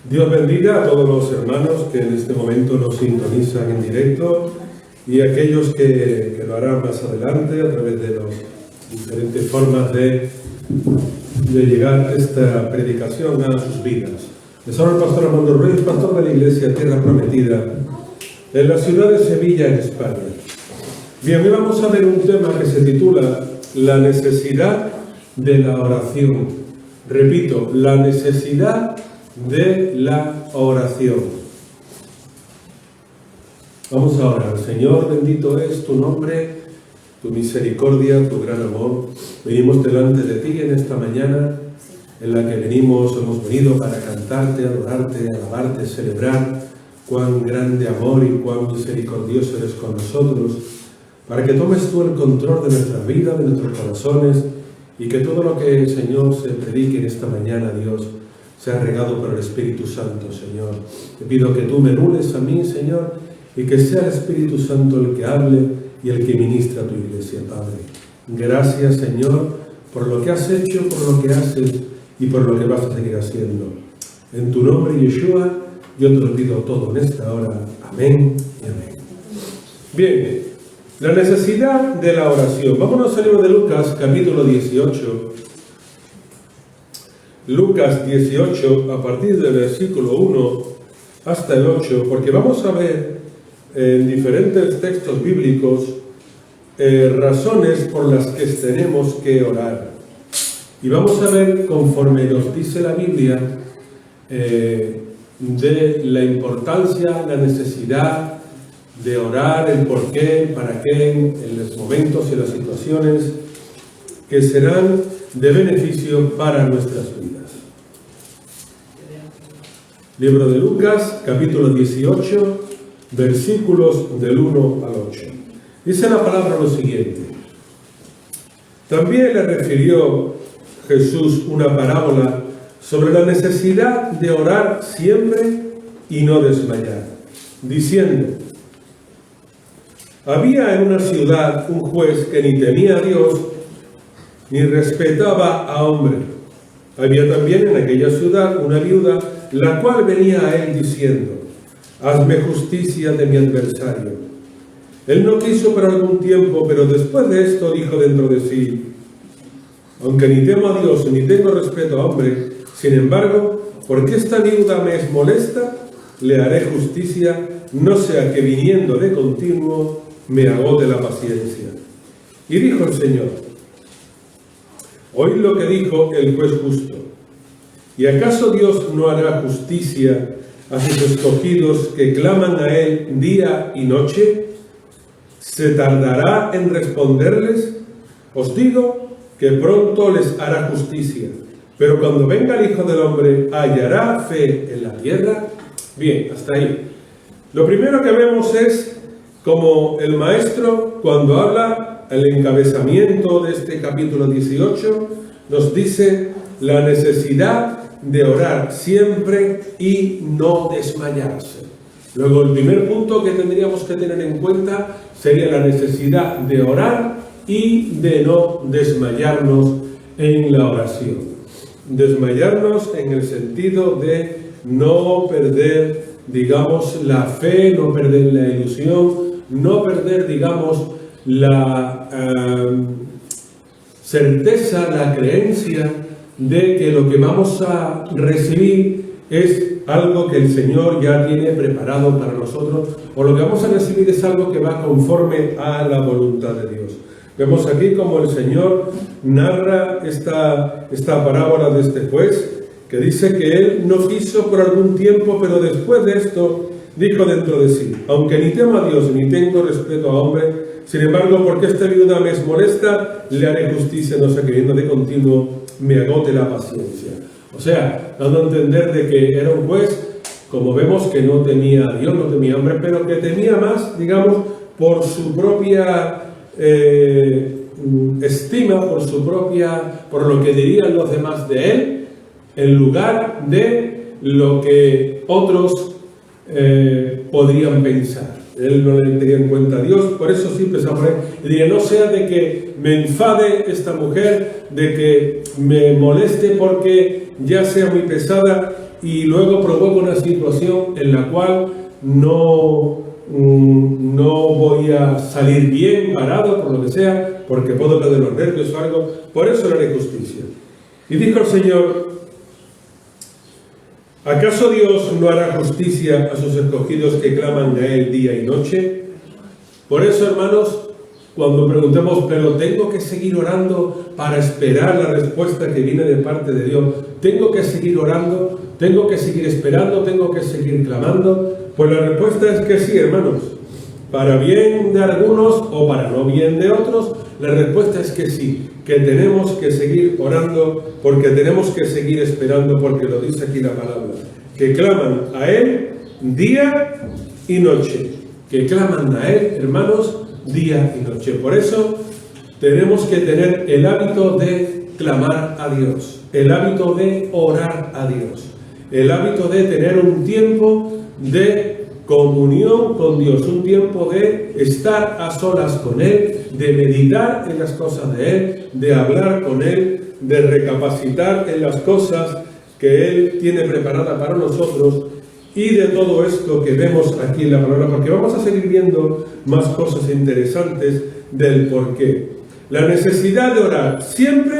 Dios bendiga a todos los hermanos que en este momento nos sintonizan en directo y a aquellos que lo harán más adelante a través de las diferentes formas de llegar esta predicación a sus vidas. Les habla el pastor Armando Ruiz, pastor de la Iglesia Tierra Prometida en la ciudad de Sevilla, en España. Bien, hoy vamos a ver un tema que se titula La necesidad de la oración. Repito, la necesidad de la oración. Vamos a orar. Señor, bendito es tu nombre, tu misericordia, tu gran amor. Venimos delante de ti en esta mañana en la que hemos venido para cantarte, adorarte, alabarte, celebrar cuán grande amor y cuán misericordioso eres con nosotros, para que tomes tú el control de nuestra vida, de nuestros corazones, y que todo lo que, Señor, se predique en esta mañana, Dios, sea regado por el Espíritu Santo, Señor. Te pido que tú me anules a mí, Señor, y que sea el Espíritu Santo el que hable y el que ministra a tu iglesia, Padre. Gracias, Señor, por lo que has hecho, por lo que haces y por lo que vas a seguir haciendo. En tu nombre, Yeshua, yo te lo pido todo en esta hora. Amén y amén. Bien, la necesidad de la oración. Vámonos al libro de Lucas, capítulo 18. Lucas 18, a partir del versículo 1 hasta el 8, porque vamos a ver en diferentes textos bíblicos razones por las que tenemos que orar. Y vamos a ver, conforme nos dice la Biblia, de la importancia, la necesidad de orar, el por qué, para qué, en los momentos y las situaciones que serán de beneficio para nuestras vidas. Libro de Lucas, capítulo 18, versículos del 1 al 8. Dice la palabra lo siguiente. También le refirió Jesús una parábola sobre la necesidad de orar siempre y no desmayar, diciendo: había en una ciudad un juez que ni temía a Dios ni respetaba a hombre. Había también en aquella ciudad una viuda, la cual venía a él diciendo: hazme justicia de mi adversario. Él no quiso por algún tiempo, pero después de esto dijo dentro de sí: aunque ni temo a Dios ni tengo respeto a hombre, sin embargo, porque esta viuda me es molesta, le haré justicia, no sea que viniendo de continuo me agote la paciencia. Y dijo el Señor: oíd lo que dijo el juez justo. ¿Y acaso Dios no hará justicia a sus escogidos que claman a Él día y noche? ¿Se tardará en responderles? Os digo que pronto les hará justicia. Pero cuando venga el Hijo del Hombre, ¿hallará fe en la tierra? Bien, hasta ahí. Lo primero que vemos es como el maestro, cuando habla el encabezamiento de este capítulo 18, nos dice la necesidad de orar siempre y no desmayarse. Luego, el primer punto que tendríamos que tener en cuenta sería la necesidad de orar y de no desmayarnos en la oración. Desmayarnos en el sentido de no perder, digamos, la fe, no perder la ilusión, no perder, digamos, la certeza, la creencia de que lo que vamos a recibir es algo que el Señor ya tiene preparado para nosotros, o lo que vamos a recibir es algo que va conforme a la voluntad de Dios. Vemos aquí como el Señor narra esta parábola de este juez, que dice que él no quiso por algún tiempo, pero después de esto dijo dentro de sí: aunque ni temo a Dios ni tengo respeto a hombre, sin embargo, porque esta viuda me es molesta, le haré justicia, no sea que viendo de continuo me agote la paciencia. O sea, dando a entender de que era un juez como vemos que no temía a Dios, no temía a hombre, pero que temía más, digamos, por su propia estima, por lo que dirían los demás de él, en lugar de lo que otros podrían pensar. Él no le tenía en cuenta a Dios, por eso sí pensaba por él. Y diría, no sea de que me enfade esta mujer, de que me moleste porque ya sea muy pesada y luego provoca una situación en la cual no voy a salir bien parado, por lo que sea, porque puedo perder los nervios o algo. Por eso le haré justicia. Y dijo el Señor: ¿acaso Dios no hará justicia a sus escogidos que claman a Él día y noche? Por eso, hermanos, cuando preguntemos, pero tengo que seguir orando para esperar la respuesta que viene de parte de Dios, tengo que seguir orando, tengo que seguir esperando, tengo que seguir clamando, pues la respuesta es que sí, hermanos. Para bien de algunos o para no bien de otros, la respuesta es que sí, que tenemos que seguir orando, porque tenemos que seguir esperando, porque lo dice aquí la palabra, que claman a Él día y noche, que claman a Él, hermanos, día y noche. Por eso tenemos que tener el hábito de clamar a Dios, el hábito de orar a Dios, el hábito de tener un tiempo de comunión con Dios, un tiempo de estar a solas con Él, de meditar en las cosas de Él, de hablar con Él, de recapacitar en las cosas que Él tiene preparadas para nosotros, y de todo esto que vemos aquí en la palabra, porque vamos a seguir viendo más cosas interesantes del porqué. La necesidad de orar siempre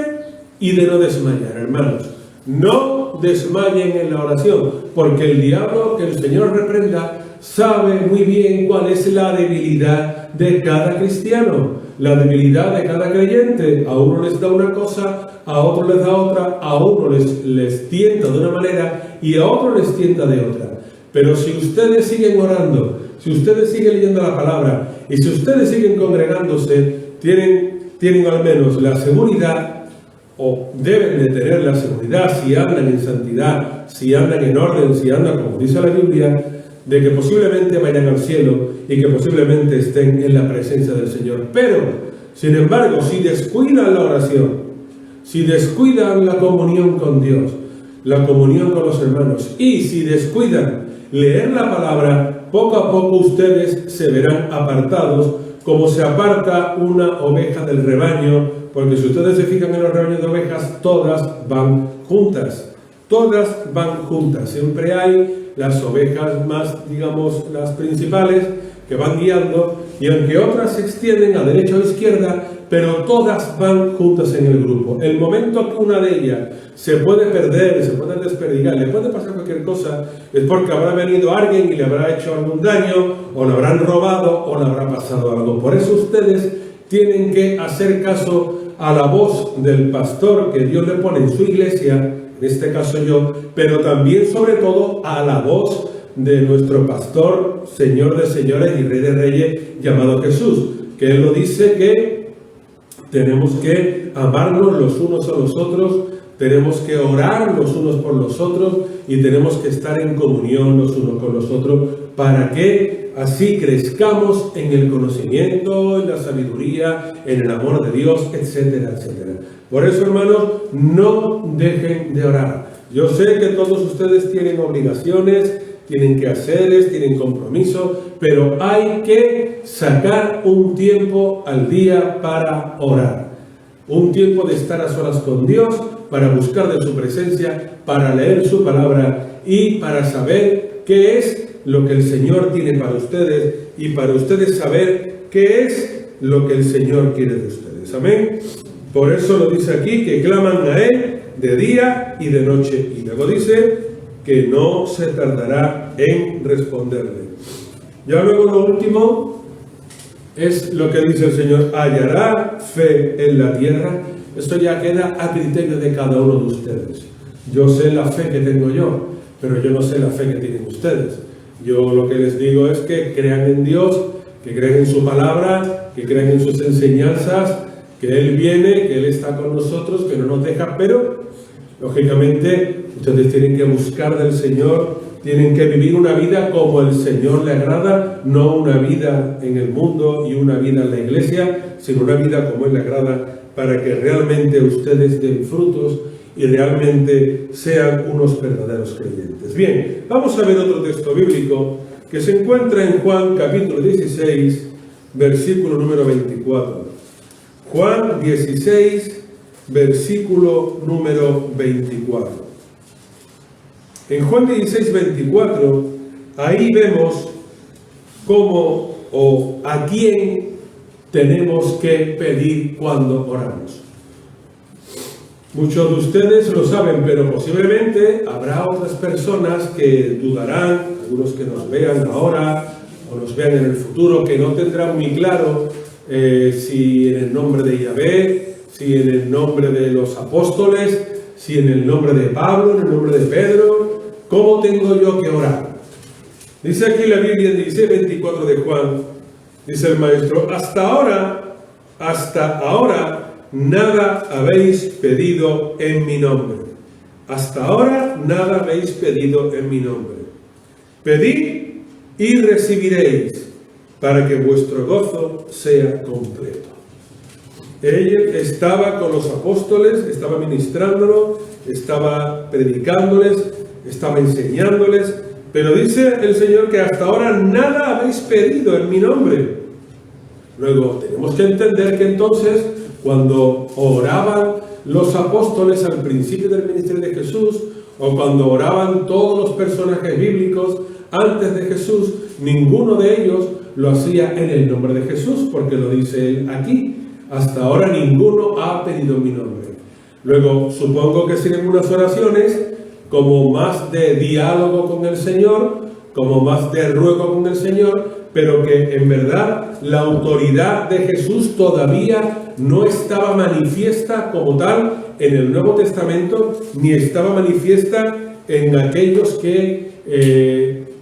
y de no desmayar, hermanos. No desmayen en la oración, porque el diablo, que el Señor reprenda, sabe muy bien cuál es la debilidad de cada cristiano, la debilidad de cada creyente. A uno les da una cosa, a otro les da otra, a uno les tienta de una manera y a otro les tienta de otra. Pero si ustedes siguen orando, si ustedes siguen leyendo la palabra y si ustedes siguen congregándose, tienen al menos la seguridad, o deben de tener la seguridad, si andan en santidad, si andan en orden, si andan como dice la Biblia, de que posiblemente vayan al cielo y que posiblemente estén en la presencia del Señor. Pero, sin embargo, si descuidan la oración, si descuidan la comunión con Dios, la comunión con los hermanos, y si descuidan leer la palabra, poco a poco ustedes se verán apartados, como se aparta una oveja del rebaño, porque si ustedes se fijan en los rebaños de ovejas, todas van juntas. Todas van juntas. Siempre hay las ovejas más, digamos, las principales, que van guiando, y aunque otras se extienden a derecha o a izquierda, pero todas van juntas en el grupo. El momento que una de ellas se puede perder, se puede desperdigar, le puede pasar cualquier cosa, es porque habrá venido alguien y le habrá hecho algún daño, o le habrán robado, o le habrá pasado algo. Por eso ustedes tienen que hacer caso a la voz del pastor que Dios le pone en su iglesia, en este caso yo, pero también sobre todo a la voz de nuestro pastor, Señor de señores y Rey de reyes, llamado Jesús, que Él lo dice que tenemos que amarnos los unos a los otros, tenemos que orar los unos por los otros y tenemos que estar en comunión los unos con los otros para que así crezcamos en el conocimiento, en la sabiduría, en el amor de Dios, etcétera, etcétera. Por eso, hermanos, no dejen de orar. Yo sé que todos ustedes tienen obligaciones, tienen quehaceres, tienen compromisos, pero hay que sacar un tiempo al día para orar. Un tiempo de estar a solas con Dios, para buscar de su presencia, para leer su palabra y para saber qué es lo que el Señor tiene para ustedes y para ustedes saber qué es lo que el Señor quiere de ustedes. Amén. Por eso lo dice aquí, que claman a Él de día y de noche. Y luego dice que no se tardará en responderle. Ya luego lo último es lo que dice el Señor: hallará fe en la tierra. Esto ya queda a criterio de cada uno de ustedes. Yo sé la fe que tengo yo, pero yo no sé la fe que tienen ustedes. Yo lo que les digo es que crean en Dios, que crean en su palabra, que crean en sus enseñanzas, que Él viene, que Él está con nosotros, que no nos deja, pero lógicamente ustedes tienen que buscar del Señor, tienen que vivir una vida como el Señor le agrada, no una vida en el mundo y una vida en la iglesia, sino una vida como Él le agrada, para que realmente ustedes den frutos y realmente sean unos verdaderos creyentes. Bien, vamos a ver otro texto bíblico que se encuentra en Juan capítulo 16, versículo número 24. Juan 16, versículo número 24. En Juan 16, 24, ahí vemos cómo o a quién tenemos que pedir cuando oramos. Muchos de ustedes lo saben, pero posiblemente habrá otras personas que dudarán, algunos que nos vean ahora o nos vean en el futuro, que no tendrán muy claro si en el nombre de Yahvé, si en el nombre de los apóstoles, si en el nombre de Pablo, en el nombre de Pedro, ¿cómo tengo yo que orar? Dice aquí la Biblia en 16:24 de Juan, dice el maestro, hasta ahora, nada habéis pedido en mi nombre. Hasta ahora, nada habéis pedido en mi nombre. Pedid y recibiréis, para que vuestro gozo sea completo. Él estaba con los apóstoles, estaba ministrándolo, estaba predicándoles, estaba enseñándoles, pero dice el Señor que hasta ahora nada habéis pedido en mi nombre. Luego tenemos que entender que entonces, cuando oraban los apóstoles al principio del ministerio de Jesús, o cuando oraban todos los personajes bíblicos antes de Jesús, ninguno de ellos lo hacía en el nombre de Jesús, porque lo dice él aquí. Hasta ahora ninguno ha pedido mi nombre. Luego, supongo que siguen unas oraciones como más de diálogo con el Señor, como más de ruego con el Señor, pero que en verdad la autoridad de Jesús todavía no estaba manifiesta como tal en el Nuevo Testamento, ni estaba manifiesta en aquellos que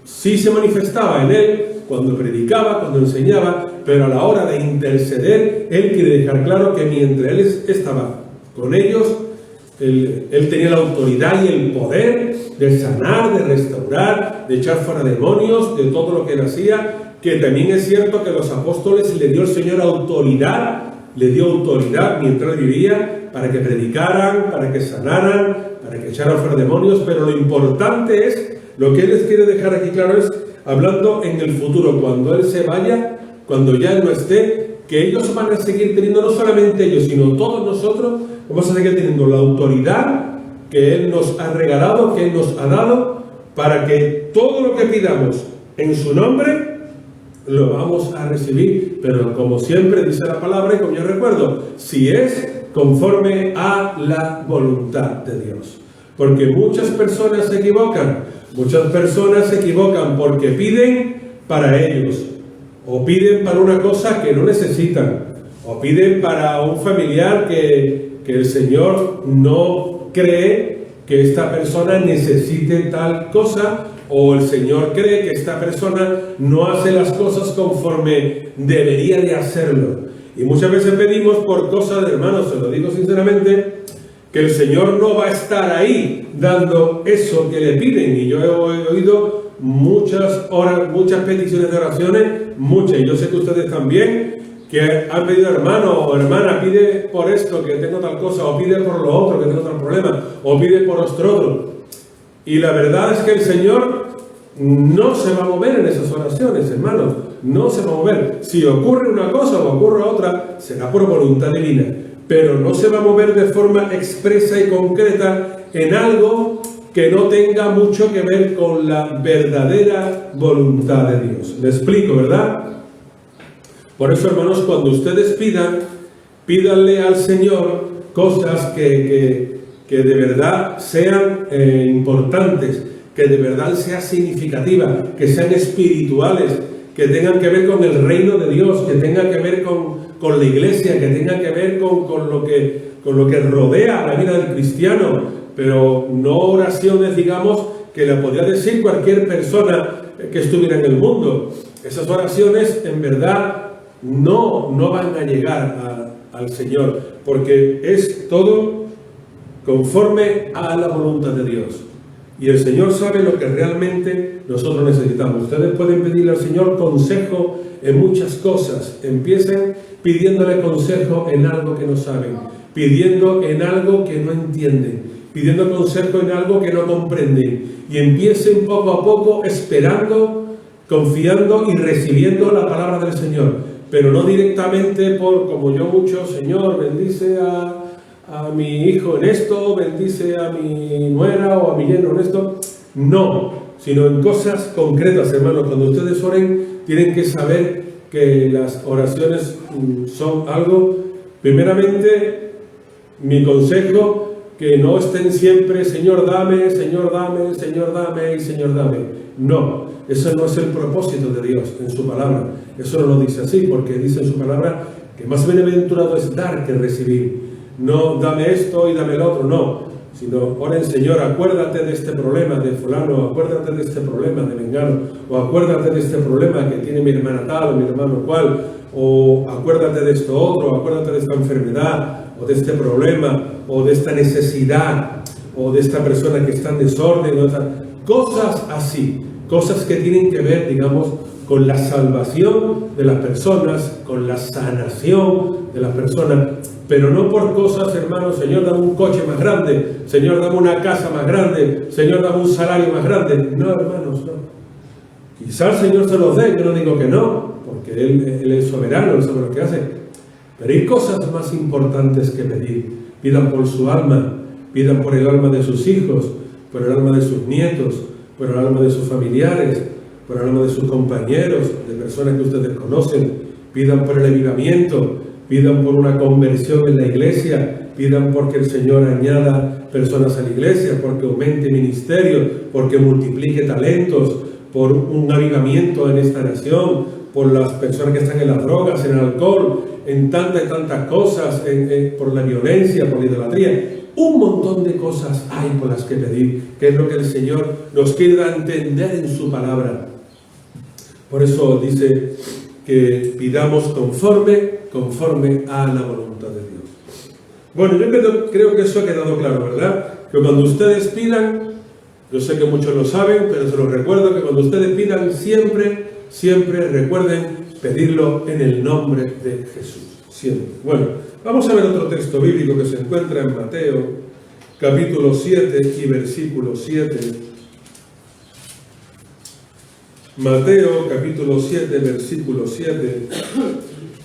sí se manifestaba en Él, cuando predicaba, cuando enseñaba, pero a la hora de interceder, Él quiere dejar claro que mientras Él estaba con ellos, Él tenía la autoridad y el poder de sanar, de restaurar, de echar fuera demonios, de todo lo que Él hacía, que también es cierto que a los apóstoles le dio el Señor autoridad, le dio autoridad mientras Él vivía, para que predicaran, para que sanaran, para que echaran fuera demonios, pero lo importante es, lo que Él les quiere dejar aquí claro es, hablando en el futuro, cuando Él se vaya, cuando ya Él no esté, que ellos van a seguir teniendo, no solamente ellos, sino todos nosotros, vamos a seguir teniendo la autoridad que Él nos ha regalado, que Él nos ha dado, para que todo lo que pidamos en su nombre, lo vamos a recibir, pero como siempre dice la palabra, y como yo recuerdo, si es conforme a la voluntad de Dios. Porque muchas personas se equivocan porque piden para ellos, o piden para una cosa que no necesitan, o piden para un familiar que el Señor no cree que esta persona necesite tal cosa, o el Señor cree que esta persona no hace las cosas conforme debería de hacerlo. Y muchas veces pedimos por cosas de hermanos, se lo digo sinceramente, que el Señor no va a estar ahí dando eso que le piden. Y yo he oído muchas peticiones de oraciones, muchas, y yo sé que ustedes también, que han pedido, hermano o hermana, pide por esto que tengo tal cosa, o pide por lo otro que tengo tal problema, o pide por otro. Y la verdad es que el Señor no se va a mover en esas oraciones, hermanos, no se va a mover. Si ocurre una cosa o ocurre otra, será por voluntad divina, pero no se va a mover de forma expresa y concreta en algo que no tenga mucho que ver con la verdadera voluntad de Dios. ¿Me explico, verdad? Por eso, hermanos, cuando ustedes pídanle al Señor cosas que de verdad sean importantes, que de verdad sea significativa, que sean espirituales, que tengan que ver con el reino de Dios, que tengan que ver con la iglesia, que tengan que ver con lo que rodea la vida del cristiano, pero no oraciones, digamos, que la podría decir cualquier persona que estuviera en el mundo. Esas oraciones, en verdad, no van a llegar al Señor, porque es todo conforme a la voluntad de Dios. Y el Señor sabe lo que realmente nosotros necesitamos. Ustedes pueden pedirle al Señor consejo en muchas cosas. Empiecen pidiéndole consejo en algo que no saben, pidiendo en algo que no entienden, pidiendo consejo en algo que no comprenden. Y empiecen poco a poco esperando, confiando y recibiendo la palabra del Señor. Pero no directamente como yo mucho, Señor, bendice a mi hijo en esto, bendice a mi nuera o a mi yerno en esto. No, sino en cosas concretas, hermanos. Cuando ustedes oren, tienen que saber que las oraciones son algo, primeramente, mi consejo, que no estén siempre, Señor dame, Señor dame, Señor dame y Señor dame. No, eso no es el propósito de Dios en su palabra. Eso no lo dice así, porque dice en su palabra que más bienaventurado es dar que recibir. No dame esto y dame el otro, no. Sino oren, Señor, acuérdate de este problema de fulano, acuérdate de este problema de vengano, o acuérdate de este problema que tiene mi hermana tal o mi hermano cual, o acuérdate de esto otro, acuérdate de esta enfermedad, o de este problema, o de esta necesidad, o de esta persona que está en desorden, cosas así, cosas que tienen que ver, digamos, con la salvación de las personas, con la sanación de las personas, pero no por cosas, hermanos, Señor, dame un coche más grande, Señor, dame una casa más grande, Señor, dame un salario más grande. No, hermanos, no. Quizás el Señor se los dé, yo no digo que no, porque Él es soberano, Él sabe lo que hace. Pero hay cosas más importantes que pedir. Pidan por su alma, pidan por el alma de sus hijos, por el alma de sus nietos, por el alma de sus familiares, por el alma de sus compañeros, de personas que ustedes conocen. Pidan por el avivamiento, pidan por una conversión en la iglesia, pidan porque el Señor añada personas a la iglesia, porque aumente ministerios, porque multiplique talentos, por un avivamiento en esta nación, por las personas que están en las drogas, en el alcohol, en tantas y tantas cosas, por la violencia, por la idolatría. Un montón de cosas hay por las que pedir, que es lo que el Señor nos quiere dar a entender en su palabra. Por eso dice que pidamos conforme a la voluntad de Dios. Bueno, yo creo que eso ha quedado claro, ¿verdad? Que cuando ustedes pidan, yo sé que muchos lo saben, pero se los recuerdo que cuando ustedes pidan, siempre recuerden pedirlo en el nombre de Jesús. Siempre. Bueno, vamos a ver otro texto bíblico que se encuentra en Mateo, capítulo 7 y versículo 7. Mateo, capítulo 7, versículo 7.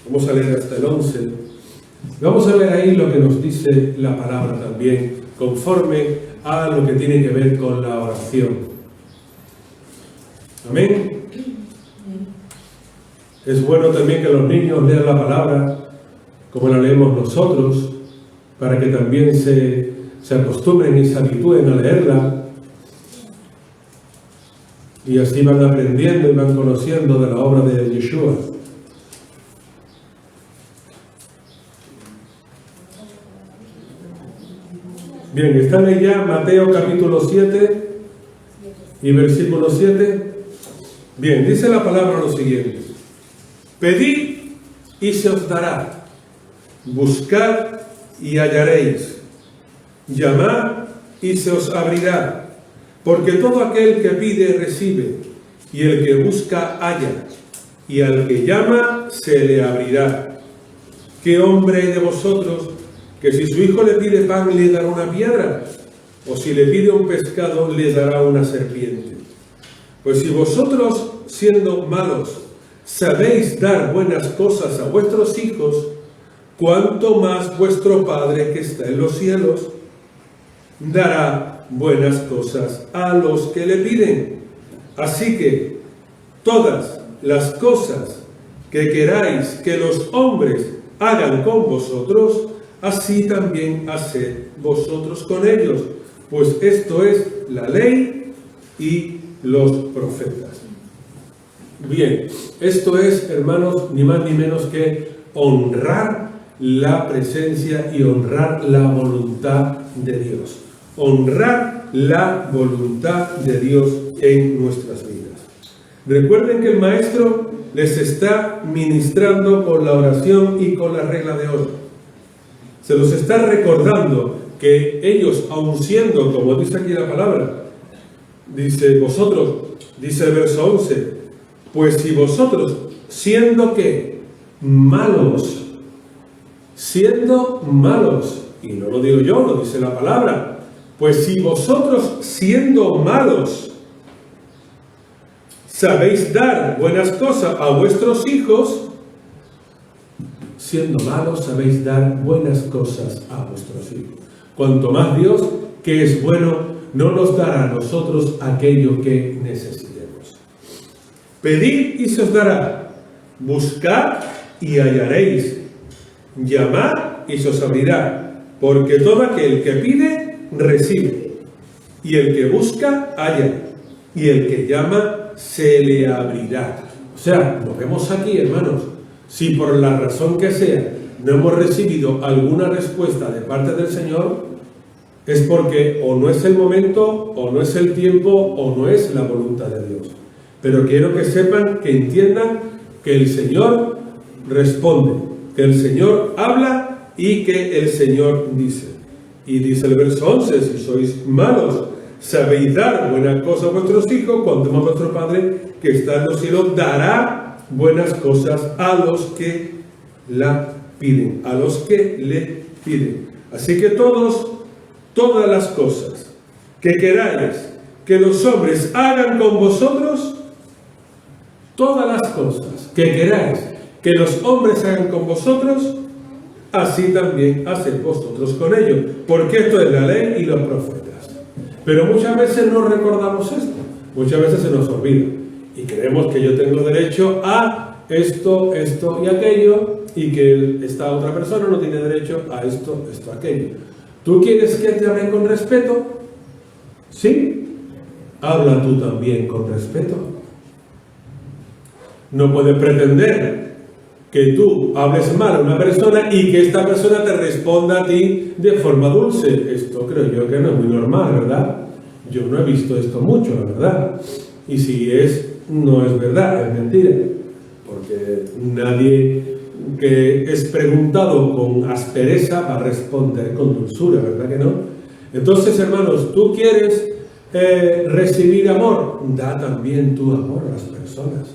Vamos a leer hasta el 11. Vamos a ver ahí lo que nos dice la palabra también, conforme a lo que tiene que ver con la oración. Amén. Es bueno también que los niños lean la palabra como la leemos nosotros, para que también se acostumbren y se habitúen a leerla. Y así van aprendiendo y van conociendo de la obra de Yeshua. Bien, ¿están ahí ya? Mateo capítulo 7 y versículo 7. Bien, dice la palabra lo siguiente: pedid y se os dará, buscad y hallaréis, llamad y se os abrirá. Porque todo aquel que pide recibe, y el que busca halla, y al que llama se le abrirá. ¿Qué hombre hay de vosotros que si su hijo le pide pan le dará una piedra? ¿O si le pide un pescado le dará una serpiente? Pues si vosotros, siendo malos, sabéis dar buenas cosas a vuestros hijos, ¿cuánto más vuestro Padre que está en los cielos dará buenas cosas a los que le piden? Así que todas las cosas que queráis que los hombres hagan con vosotros, así también haced vosotros con ellos, pues esto es la ley y los profetas. Bien, esto es, hermanos, ni más ni menos que honrar la presencia y honrar la voluntad de Dios. Honrar la voluntad de Dios en nuestras vidas. Recuerden que el Maestro les está ministrando con la oración y con la regla de oro. Se los está recordando que ellos, aun siendo, como dice aquí la palabra, dice vosotros, dice el verso 11, pues si vosotros, siendo que malos, y no lo digo yo, lo dice la palabra, pues si vosotros, siendo malos, sabéis dar buenas cosas a vuestros hijos, siendo malos sabéis dar buenas cosas a vuestros hijos. Cuanto más Dios, que es bueno, no nos dará a nosotros aquello que necesitemos. Pedid y se os dará, buscad y hallaréis, llamad y se os abrirá, porque todo aquel que pide, recibe, y el que busca, halla, y el que llama, se le abrirá. O sea, lo vemos aquí, hermanos. Si por la razón que sea no hemos recibido alguna respuesta de parte del Señor, es porque o no es el momento, o no es el tiempo, o no es la voluntad de Dios. Pero quiero que sepan, que entiendan que el Señor responde, que el Señor habla y que el Señor dice. Y dice el verso 11, si sois malos, sabéis dar buenas cosas a vuestros hijos, cuanto más vuestro Padre que está en los cielos dará buenas cosas a los que la piden, a los que le piden. Así que todas las cosas que queráis que los hombres hagan con vosotros, todas las cosas que queráis que los hombres hagan con vosotros, así también haced vosotros con ellos, porque esto es la ley y los profetas. Pero muchas veces no recordamos esto, muchas veces se nos olvida y creemos que yo tengo derecho a esto, esto y aquello, y que esta otra persona no tiene derecho a esto, esto, aquello. ¿Tú quieres que te hable con respeto? ¿Sí? Habla tú también con respeto. No puedes pretender que tú hables mal a una persona y que esta persona te responda a ti de forma dulce. Esto creo yo que no es muy normal, ¿verdad? Yo no he visto esto mucho, la verdad. Y si no es verdad, es mentira. Porque nadie que es preguntado con aspereza va a responder con dulzura, ¿verdad que no? Entonces, hermanos, ¿tú quieres recibir amor? Da también tu amor a las personas.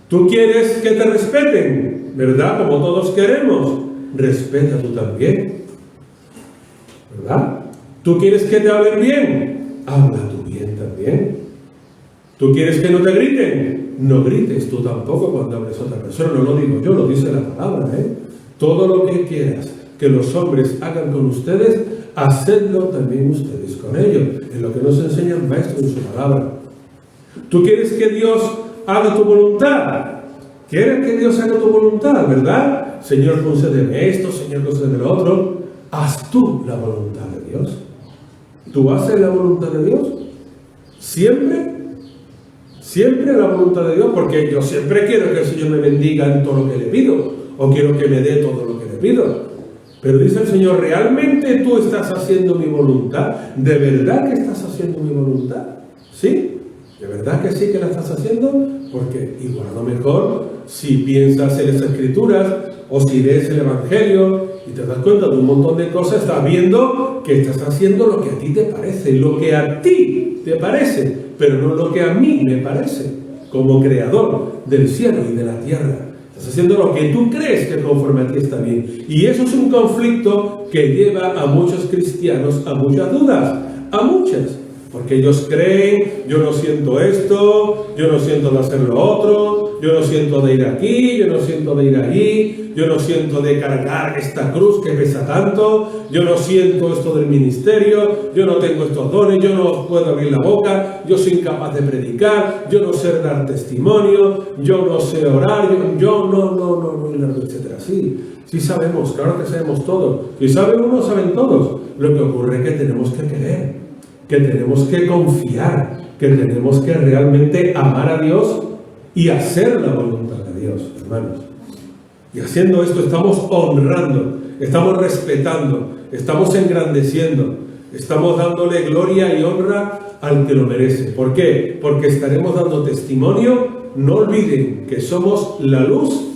¿Tú quieres que te respeten? ¿Verdad? Como todos queremos. Respeta tú también. ¿Verdad? ¿Tú quieres que te hablen bien? Habla tú bien también. ¿Tú quieres que no te griten? No grites tú tampoco cuando hables a otra persona. No lo digo yo, lo dice la palabra, Todo lo que quieras que los hombres hagan con ustedes, hacedlo también ustedes con ellos. Es lo que nos enseña el Maestro en su palabra. ¿Tú quieres que Dios haga tu voluntad? ¿Quieres que Dios haga tu voluntad, verdad? Señor, concédeme esto, Señor, concédeme lo otro. Haz tú la voluntad de Dios. ¿Tú haces la voluntad de Dios? ¿Siempre? Siempre la voluntad de Dios, porque yo siempre quiero que el Señor me bendiga en todo lo que le pido, o quiero que me dé todo lo que le pido. Pero dice el Señor, ¿realmente tú estás haciendo mi voluntad? ¿De verdad que estás haciendo mi voluntad? ¿Sí? ¿De verdad que sí que la estás haciendo? Porque igual a lo mejor, si piensas en las Escrituras, o si lees el Evangelio, y te das cuenta de un montón de cosas, estás viendo que estás haciendo lo que a ti te parece, lo que a ti te parece, pero no lo que a mí me parece, como creador del cielo y de la tierra. Estás haciendo lo que tú crees que conforme a ti está bien. Y eso es un conflicto que lleva a muchos cristianos a muchas dudas, a muchas. Porque ellos creen, yo no siento esto, yo no siento de hacer lo otro, yo no siento de ir aquí, yo no siento de ir allí, yo no siento de cargar esta cruz que pesa tanto, yo no siento esto del ministerio, yo no tengo estos dones, yo no puedo abrir la boca, yo soy incapaz de predicar, yo no sé dar testimonio, yo no sé orar, yo no, etcétera. Sí sabemos, claro que sabemos todo. Si sabe uno, saben todos. Lo que ocurre es que tenemos que querer, que tenemos que confiar, que tenemos que realmente amar a Dios y hacer la voluntad de Dios, hermanos. Y haciendo esto estamos honrando, estamos respetando, estamos engrandeciendo, estamos dándole gloria y honra al que lo merece. ¿Por qué? Porque estaremos dando testimonio. No olviden que somos la luz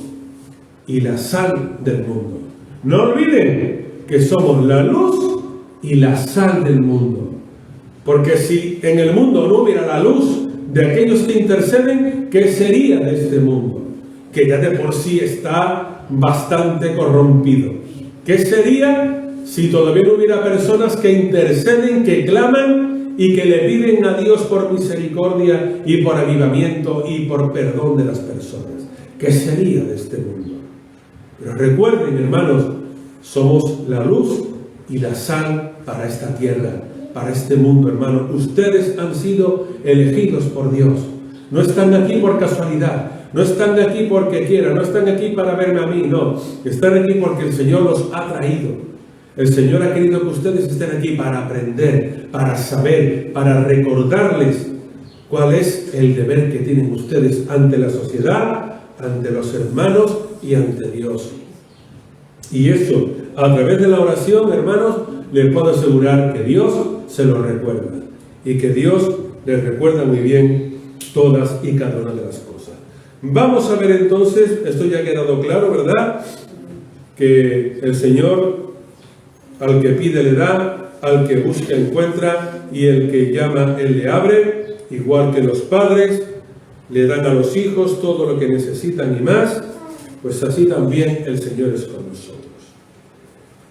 y la sal del mundo. No olviden que somos la luz y la sal del mundo. Porque si en el mundo no hubiera la luz de aquellos que interceden, ¿qué sería de este mundo? Que ya de por sí está bastante corrompido. ¿Qué sería si todavía no hubiera personas que interceden, que claman y que le piden a Dios por misericordia y por avivamiento y por perdón de las personas? ¿Qué sería de este mundo? Pero recuerden, hermanos, somos la luz y la sal para esta tierra, para este mundo, hermanos. Ustedes han sido elegidos por Dios. No están aquí por casualidad. No están aquí porque quieran. No están aquí para verme a mí. No. Están aquí porque el Señor los ha traído. El Señor ha querido que ustedes estén aquí para aprender, para saber, para recordarles cuál es el deber que tienen ustedes ante la sociedad, ante los hermanos y ante Dios. Y eso, a través de la oración, hermanos, les puedo asegurar que Dios se lo recuerda. Y que Dios les recuerda muy bien todas y cada una de las cosas. Vamos a ver entonces, esto ya ha quedado claro, ¿verdad? Que el Señor al que pide le da, al que busca encuentra, y el que llama Él le abre, igual que los padres le dan a los hijos todo lo que necesitan y más, pues así también el Señor es con nosotros.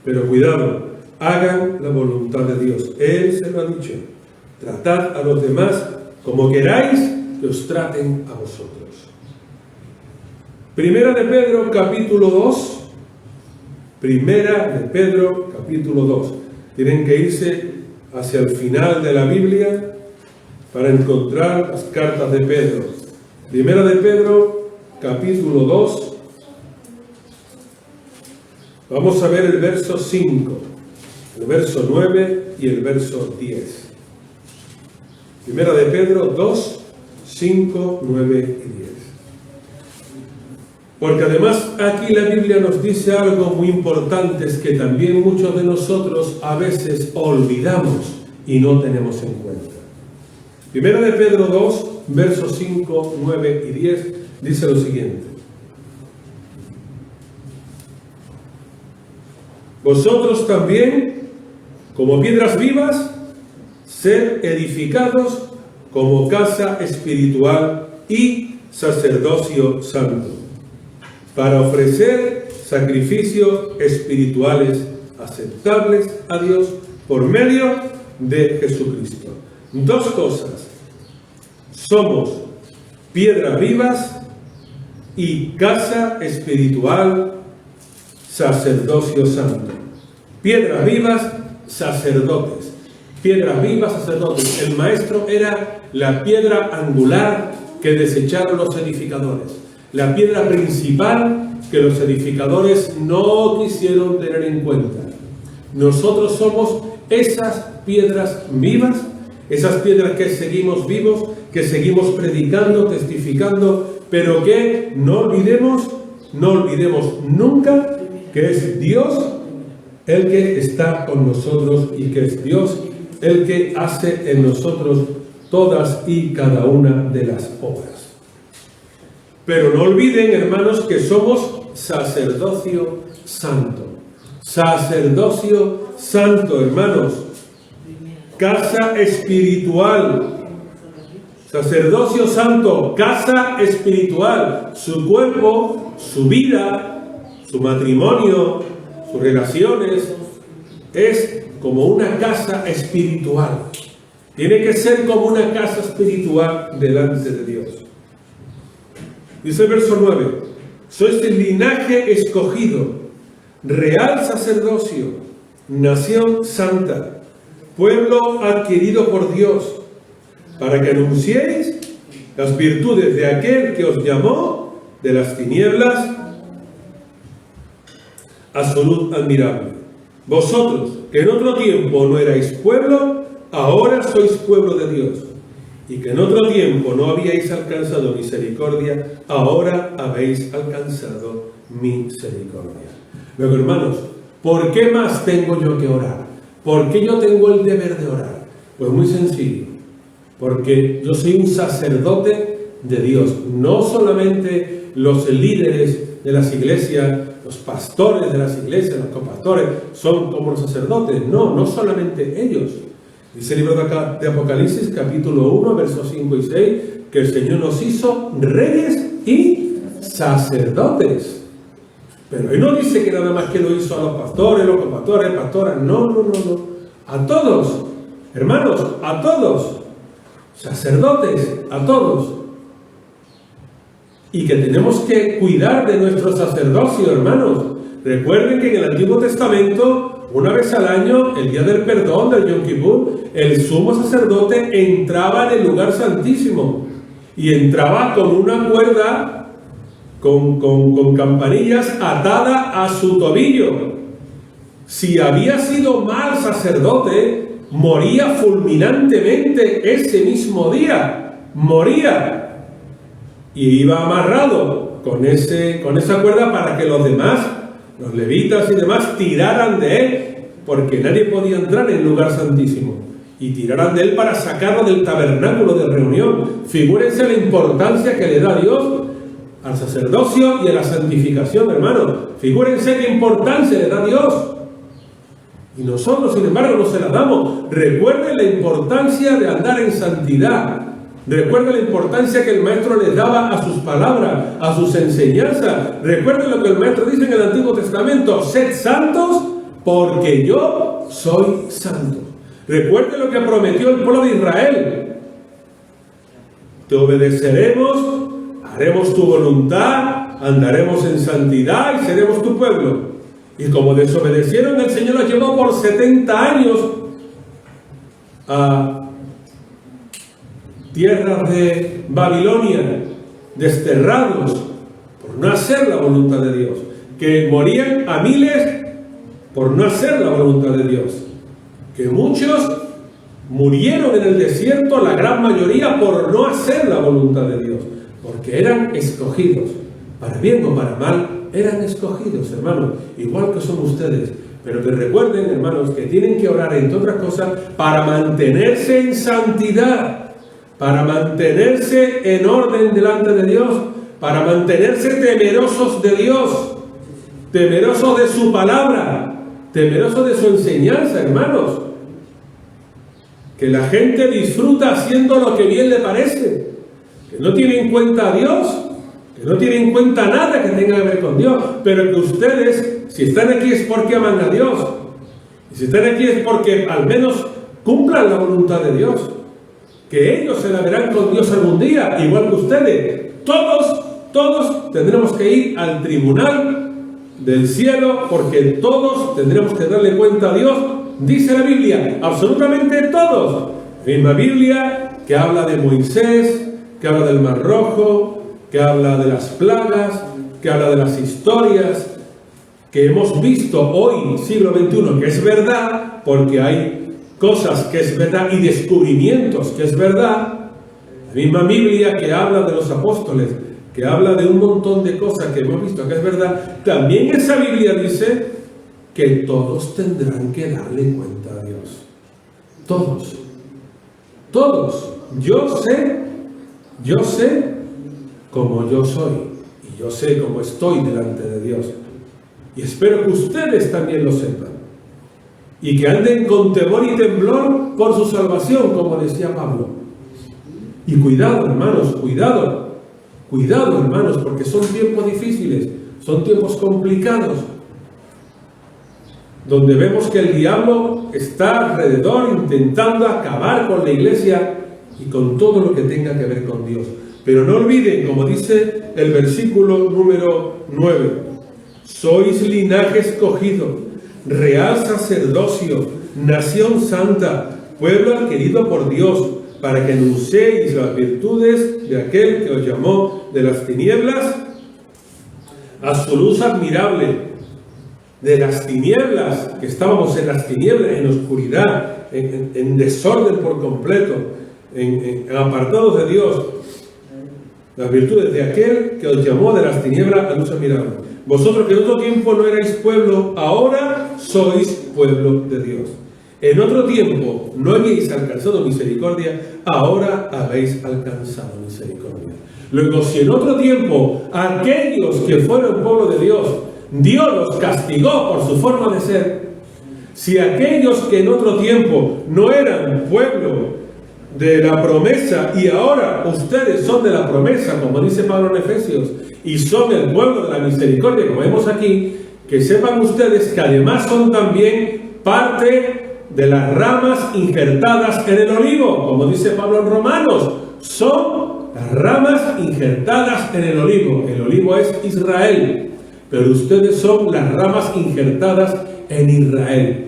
Pero cuidado, hagan la voluntad de Dios. Él se lo ha dicho. Tratad a los demás como queráis que os traten a vosotros. Primera de Pedro, capítulo 2. Primera de Pedro, capítulo 2. Tienen que irse hacia el final de la Biblia para encontrar las cartas de Pedro. Primera de Pedro, capítulo 2. Vamos a ver el verso 5, el verso 9 y el verso 10. Primera de Pedro 2, 5, 9 y 10. Porque además aquí la Biblia nos dice algo muy importante, es que también muchos de nosotros a veces olvidamos y no tenemos en cuenta. Primera de Pedro 2, versos 5, 9 y 10, dice lo siguiente. Vosotros también, como piedras vivas, sed edificados como casa espiritual y sacerdocio santo, para ofrecer sacrificios espirituales aceptables a Dios por medio de Jesucristo. Dos cosas. Somos piedras vivas y casa espiritual, sacerdocio santo. Piedras vivas, sacerdotes. Piedras vivas, sacerdotes. El maestro era la piedra angular que desecharon los edificadores. La piedra principal que los edificadores no quisieron tener en cuenta. Nosotros somos esas piedras vivas, esas piedras que seguimos vivos, que seguimos predicando, testificando, pero que no olvidemos nunca que es Dios el que está con nosotros y que es Dios el que hace en nosotros todas y cada una de las obras. Pero no olviden, hermanos, que somos sacerdocio santo. Sacerdocio santo, hermanos. Casa espiritual. Sacerdocio santo, casa espiritual. Su cuerpo, su vida, su matrimonio, sus relaciones, es como una casa espiritual. Tiene que ser como una casa espiritual delante de Dios. Dice el verso 9, sois el linaje escogido, real sacerdocio, nación santa, pueblo adquirido por Dios, para que anunciéis las virtudes de aquel que os llamó de las tinieblas a su luz admirable. Vosotros, que en otro tiempo no erais pueblo, ahora sois pueblo de Dios. Y que en otro tiempo no habíais alcanzado misericordia, ahora habéis alcanzado misericordia. Luego, hermanos, ¿por qué más tengo yo que orar? ¿Por qué yo tengo el deber de orar? Pues muy sencillo. Porque yo soy un sacerdote de Dios. No solamente los líderes de las iglesias los pastores de las iglesias, los copastores, son como los sacerdotes. No, no solamente ellos. Dice el libro de Apocalipsis, capítulo 1, versos 5 y 6, que el Señor nos hizo reyes y sacerdotes. Pero Él no dice que nada más que lo hizo a los pastores, los copastores, pastoras. No, no, no, no. A todos, hermanos, a todos. Sacerdotes, a todos. Y que tenemos que cuidar de nuestro sacerdocio, hermanos. Recuerden que en el Antiguo Testamento, una vez al año, el día del perdón, del Yom Kippur, el sumo sacerdote entraba en el lugar santísimo. Y entraba con una cuerda, con campanillas atada a su tobillo. Si había sido mal sacerdote, moría fulminantemente ese mismo día. Moría. Y iba amarrado con esa cuerda para que los demás, los levitas y demás, tiraran de él, porque nadie podía entrar en el lugar santísimo. Y tiraran de él para sacarlo del tabernáculo de reunión. Figúrense la importancia que le da Dios al sacerdocio y a la santificación, hermanos. Figúrense qué importancia le da Dios. Y nosotros, sin embargo, no se la damos. Recuerden la importancia de andar en santidad. Recuerden la importancia que el Maestro les daba a sus palabras, a sus enseñanzas. Recuerden lo que el Maestro dice en el Antiguo Testamento: sed santos porque yo soy santo. Recuerden lo que prometió el pueblo de Israel: te obedeceremos, haremos tu voluntad, andaremos en santidad y seremos tu pueblo. Y como desobedecieron, el Señor los llevó por 70 años a tierras de Babilonia, desterrados por no hacer la voluntad de Dios, que morían a miles por no hacer la voluntad de Dios, que muchos murieron en el desierto, la gran mayoría por no hacer la voluntad de Dios, porque eran escogidos, para bien o para mal, eran escogidos, hermanos, igual que son ustedes. Pero que recuerden, hermanos, que tienen que orar, entre otras cosas, para mantenerse en santidad, para mantenerse en orden delante de Dios, para mantenerse temerosos de Dios, temerosos de su palabra, temerosos de su enseñanza, hermanos. Que la gente disfruta haciendo lo que bien le parece, que no tiene en cuenta a Dios, que no tiene en cuenta nada que tenga que ver con Dios, pero que ustedes, si están aquí es porque aman a Dios, y si están aquí es porque al menos cumplan la voluntad de Dios. Que ellos se la verán con Dios algún día, igual que ustedes. Todos tendremos que ir al tribunal del cielo, porque todos tendremos que darle cuenta a Dios. Dice la Biblia, absolutamente todos. La misma Biblia que habla de Moisés, que habla del Mar Rojo, que habla de las plagas, que habla de las historias que hemos visto hoy, siglo XXI, que es verdad, porque hay cosas que es verdad y descubrimientos que es verdad. La misma Biblia que habla de los apóstoles, que habla de un montón de cosas que hemos visto que es verdad, también esa Biblia dice que todos tendrán que darle cuenta a Dios. Todos. Yo sé cómo yo soy, y yo sé cómo estoy delante de Dios, y espero que ustedes también lo sepan, y que anden con temor y temblor por su salvación, como decía Pablo. Y cuidado, hermanos, cuidado, hermanos, porque son tiempos difíciles, son tiempos complicados, donde vemos que el diablo está alrededor intentando acabar con la iglesia y con todo lo que tenga que ver con Dios. Pero no olviden, como dice el versículo número 9, sois linaje escogido, real sacerdocio, nación santa, pueblo adquirido por Dios, para que anunciéis las virtudes de aquel que os llamó de las tinieblas a su luz admirable. De las tinieblas, que estábamos en las tinieblas, en oscuridad, en desorden por completo, en apartados de Dios, las virtudes de aquel que os llamó de las tinieblas a luz admirable. Vosotros que en otro tiempo no erais pueblo, ahora sois pueblo de Dios. En otro tiempo no habéis alcanzado misericordia, ahora habéis alcanzado misericordia. Luego, si en otro tiempo aquellos que fueron pueblo de Dios Dios los castigó por su forma de ser, si aquellos que en otro tiempo no eran pueblo de la promesa y ahora ustedes son de la promesa, como dice Pablo en Efesios, y son el pueblo de la misericordia, como vemos aquí, que sepan ustedes que además son también parte de las ramas injertadas en el olivo, como dice Pablo en Romanos, son las ramas injertadas en el olivo. El olivo es Israel, pero ustedes son las ramas injertadas en Israel.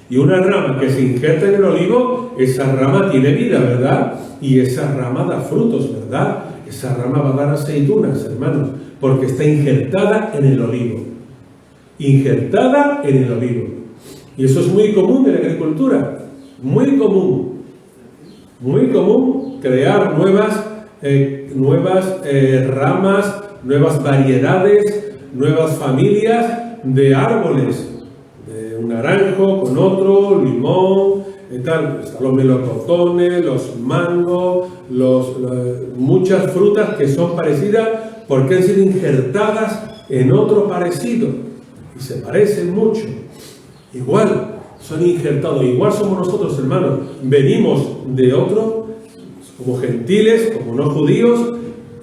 Y una rama que se injerta en el olivo, esa rama tiene vida, ¿verdad? Y esa rama da frutos, ¿verdad? Esa rama va a dar aceitunas, hermanos, porque está injertada en el olivo. Injertada en el olivo. Y eso es muy común en la agricultura. Muy común. Muy común crear nuevas ramas, nuevas variedades, nuevas familias de árboles. Un naranjo con otro, limón, tal. Los melocotones, los mangos, muchas frutas que son parecidas porque han sido injertadas en otro parecido y se parecen mucho. Igual son injertados, igual somos nosotros, hermanos. Venimos de otro, como gentiles, como no judíos,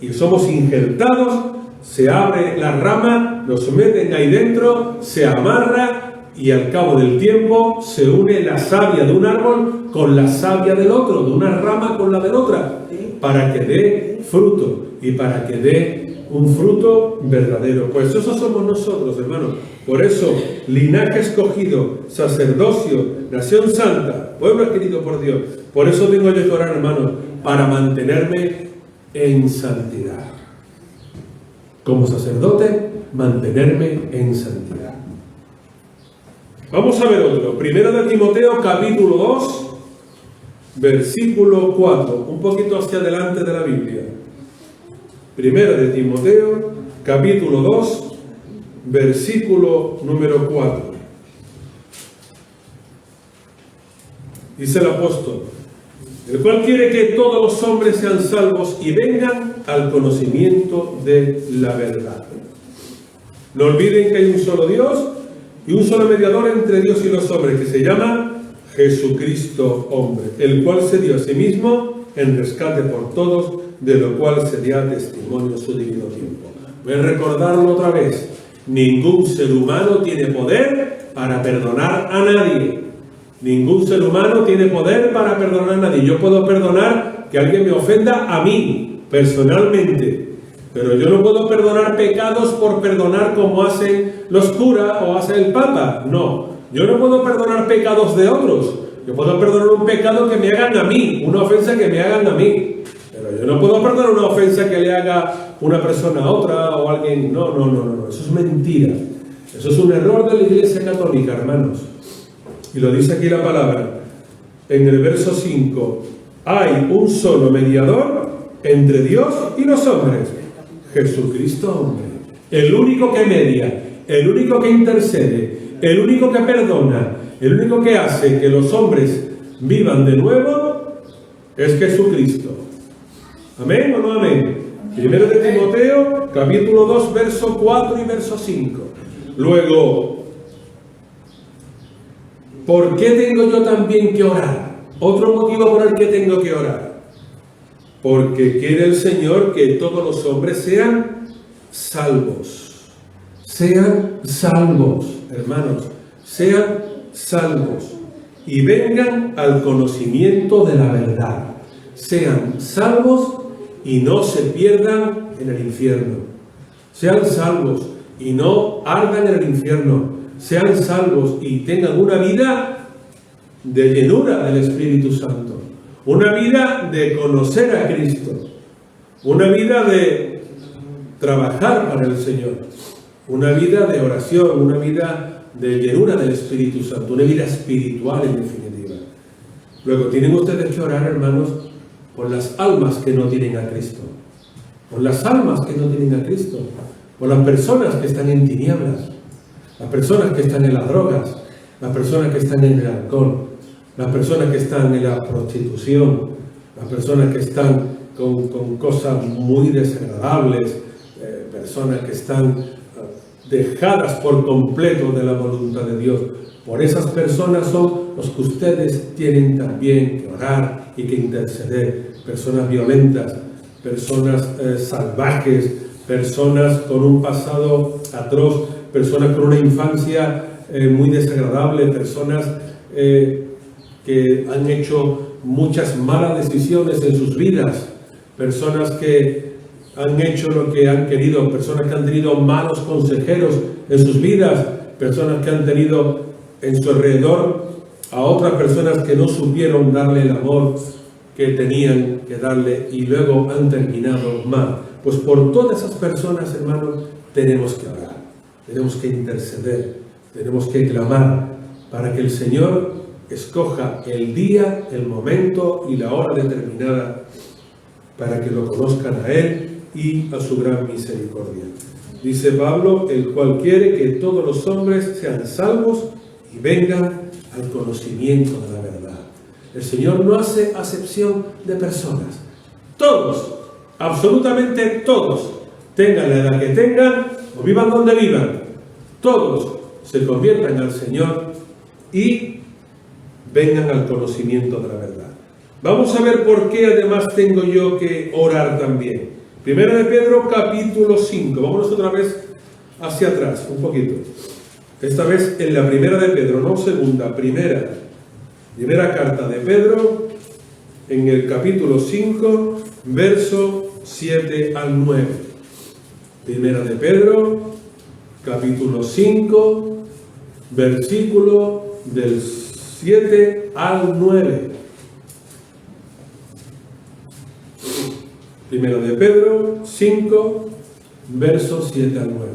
y somos injertados. Se abre la rama, nos meten ahí dentro, se amarra. Y al cabo del tiempo se une la savia de un árbol con la savia del otro, de una rama con la del otra, para que dé fruto y para que dé un fruto verdadero. Pues eso somos nosotros, hermanos. Por eso, linaje escogido, sacerdocio, nación santa, pueblo adquirido por Dios. Por eso tengo yo que orar, hermanos, para mantenerme en santidad. Como sacerdote, mantenerme en santidad. Vamos a ver otro. Primero de Timoteo, capítulo 2, versículo 4. Un poquito hacia adelante de la Biblia. Primero de Timoteo, capítulo 2, versículo número 4. Dice el apóstol, el cual quiere que todos los hombres sean salvos y vengan al conocimiento de la verdad. No olviden que hay un solo Dios y un solo mediador entre Dios y los hombres, que se llama Jesucristo hombre, el cual se dio a sí mismo en rescate por todos, de lo cual se da testimonio su divino tiempo. Voy a recordarlo otra vez. Ningún ser humano tiene poder para perdonar a nadie. Ningún ser humano tiene poder para perdonar a nadie. Yo puedo perdonar que alguien me ofenda a mí, personalmente. Pero yo no puedo perdonar pecados por perdonar como hacen los curas o hace el Papa. No, yo no puedo perdonar pecados de otros. Yo puedo perdonar un pecado que me hagan a mí, una ofensa que me hagan a mí. Pero yo no puedo perdonar una ofensa que le haga una persona a otra o alguien. No. Eso es mentira. Eso es un error de la Iglesia Católica, hermanos. Y lo dice aquí la palabra. En el verso 5, hay un solo mediador entre Dios y los hombres. Jesucristo hombre, el único que media, el único que intercede, el único que perdona, el único que hace que los hombres vivan de nuevo es Jesucristo. ¿Amén o no amén? Primero de Timoteo, capítulo 2, verso 4 y verso 5. Luego, ¿por qué tengo yo también que orar? Otro motivo por el que tengo que orar. Porque quiere el Señor que todos los hombres sean salvos. Sean salvos, hermanos. Sean salvos. Y vengan al conocimiento de la verdad. Sean salvos y no se pierdan en el infierno. Sean salvos y no ardan en el infierno. Sean salvos y tengan una vida de llenura del Espíritu Santo. Una vida de conocer a Cristo, una vida de trabajar para el Señor, una vida de oración, una vida de llenura del Espíritu Santo, una vida espiritual en definitiva. Luego tienen ustedes que orar, hermanos, por las almas que no tienen a Cristo, por las almas que no tienen a Cristo, por las personas que están en tinieblas, las personas que están en las drogas, las personas que están en el alcohol, las personas que están en la prostitución, las personas que están con cosas muy desagradables, personas que están dejadas por completo de la voluntad de Dios. Por esas personas son los que ustedes tienen también que orar y que interceder. Personas violentas, personas salvajes, personas con un pasado atroz, personas con una infancia muy desagradable, personas que han hecho muchas malas decisiones en sus vidas, personas que han hecho lo que han querido, personas que han tenido malos consejeros en sus vidas, personas que han tenido en su alrededor a otras personas que no supieron darle el amor que tenían que darle y luego han terminado mal. Pues por todas esas personas, hermanos, tenemos que orar, tenemos que interceder, tenemos que clamar para que el Señor escoja el día, el momento y la hora determinada para que lo conozcan a Él y a su gran misericordia. Dice Pablo, el cual quiere que todos los hombres sean salvos y vengan al conocimiento de la verdad. El Señor no hace acepción de personas. Todos, absolutamente todos, tengan la edad que tengan o vivan donde vivan, todos se conviertan al Señor y vengan al conocimiento de la verdad. Vamos a ver por qué además tengo yo que orar también. Primera de Pedro, capítulo 5. Vámonos otra vez hacia atrás, un poquito. Esta vez en la primera de Pedro, no segunda, primera carta de Pedro, en el capítulo 5, verso 7 al 9. Primera de Pedro, capítulo 5, versículo del 7 al 9. Primera de Pedro 5, versos 7 al 9.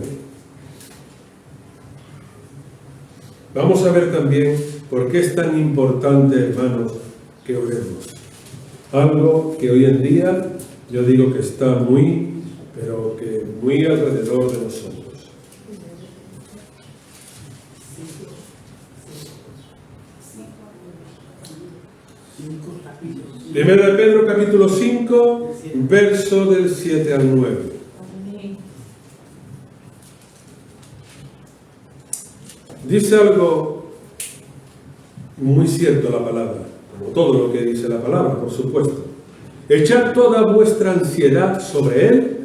Vamos a ver también por qué es tan importante, hermanos, que oremos. Algo que hoy en día yo digo que está muy alrededor de nosotros. Primera de Pedro, capítulo 5, verso del 7 al 9. Dice algo muy cierto la palabra, como todo lo que dice la palabra, por supuesto. Echad toda vuestra ansiedad sobre Él,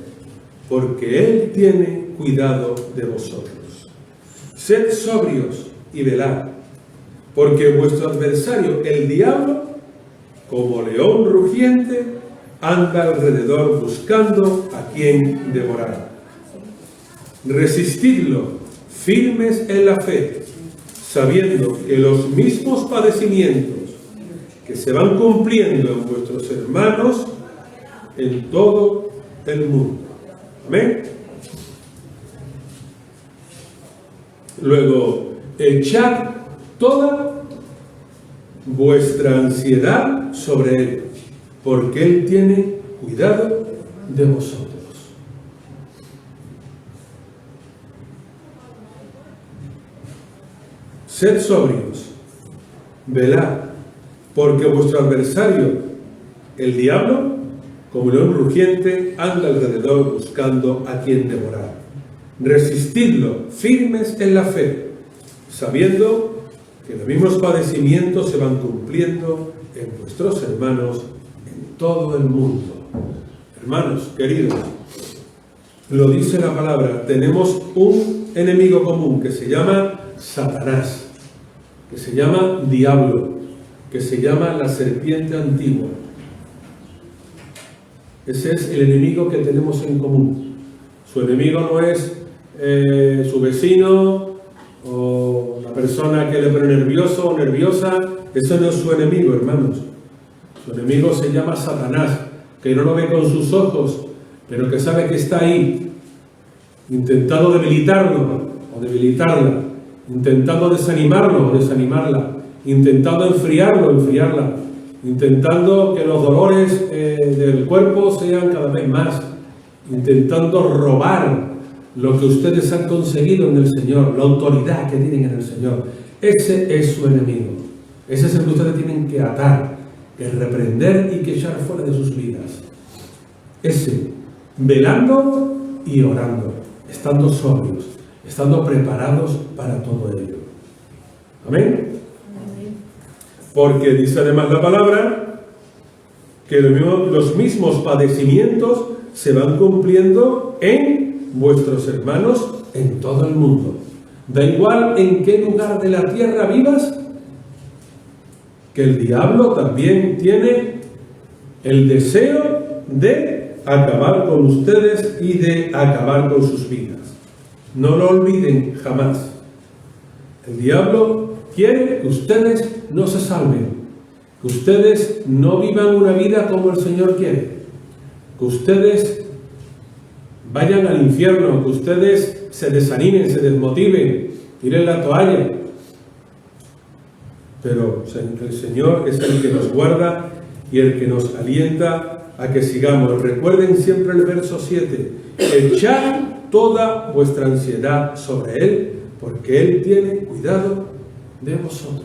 porque Él tiene cuidado de vosotros. Sed sobrios y velad, porque vuestro adversario, el diablo, como león rugiente, anda alrededor buscando a quien devorar. Resistidlo, firmes en la fe, sabiendo que los mismos padecimientos que se van cumpliendo en vuestros hermanos en todo el mundo. Amén. Luego, echad toda vuestra ansiedad sobre Él, porque Él tiene cuidado de vosotros. Sed sobrios, velad, porque vuestro adversario, el diablo, como león rugiente, anda alrededor buscando a quien devorar. Resistidlo, firmes en la fe, sabiendo que los mismos padecimientos se van cumpliendo en vuestros hermanos en todo el mundo. Hermanos, queridos, lo dice la palabra, tenemos un enemigo común que se llama Satanás, que se llama Diablo, que se llama la serpiente antigua. Ese es el enemigo que tenemos en común. Su enemigo no es su vecino o la persona que le pone nervioso o nerviosa. Eso no es su enemigo, hermanos. Su enemigo se llama Satanás, que no lo ve con sus ojos, pero que sabe que está ahí, intentando debilitarlo o debilitarla, intentando desanimarlo o desanimarla, intentando enfriarlo o enfriarla, intentando que los dolores del cuerpo sean cada vez más, intentando robar lo que ustedes han conseguido en el Señor, la autoridad que tienen en el Señor. Ese es su enemigo. Ese es el que ustedes tienen que atar, que reprender y que echar fuera de sus vidas. Ese, velando y orando, estando sobrios, estando preparados para todo ello. Amén. Porque dice además la palabra que los mismos padecimientos se van cumpliendo en vuestros hermanos en todo el mundo. Da igual en qué lugar de la tierra vivas, que el diablo también tiene el deseo de acabar con ustedes y de acabar con sus vidas. No lo olviden jamás. El diablo quiere que ustedes no se salven, que ustedes no vivan una vida como el Señor quiere, que ustedes vayan al infierno, que ustedes se desanimen, se desmotiven, tiren la toalla. Pero el Señor es el que nos guarda y el que nos alienta a que sigamos. Recuerden siempre el verso 7: echad toda vuestra ansiedad sobre Él, porque Él tiene cuidado de vosotros.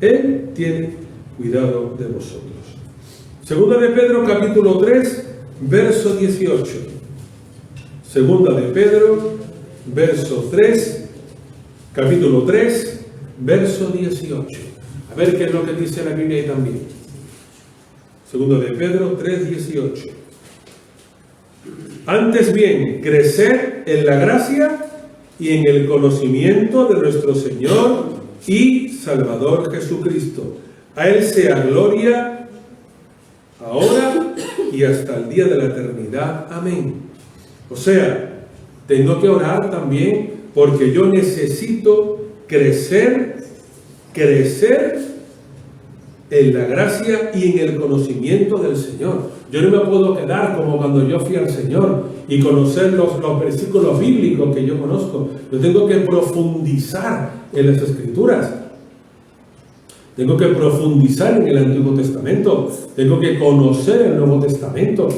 Él tiene cuidado de vosotros. Segunda de Pedro, capítulo 3, verso 18. Segunda de Pedro, verso 3, capítulo 3, verso 18. A ver qué es lo que dice la Biblia ahí también. Segunda de Pedro 3, 18. Antes bien, crecer en la gracia y en el conocimiento de nuestro Señor y Salvador Jesucristo. A Él sea gloria ahora y hasta el día de la eternidad. Amén. O sea, tengo que orar también porque yo necesito crecer en la gracia y en el conocimiento del Señor. Yo no me puedo quedar como cuando yo fui al Señor y conocer los versículos bíblicos que yo conozco. Yo tengo que profundizar en las Escrituras. Tengo que profundizar en el Antiguo Testamento. Tengo que conocer el Nuevo Testamento.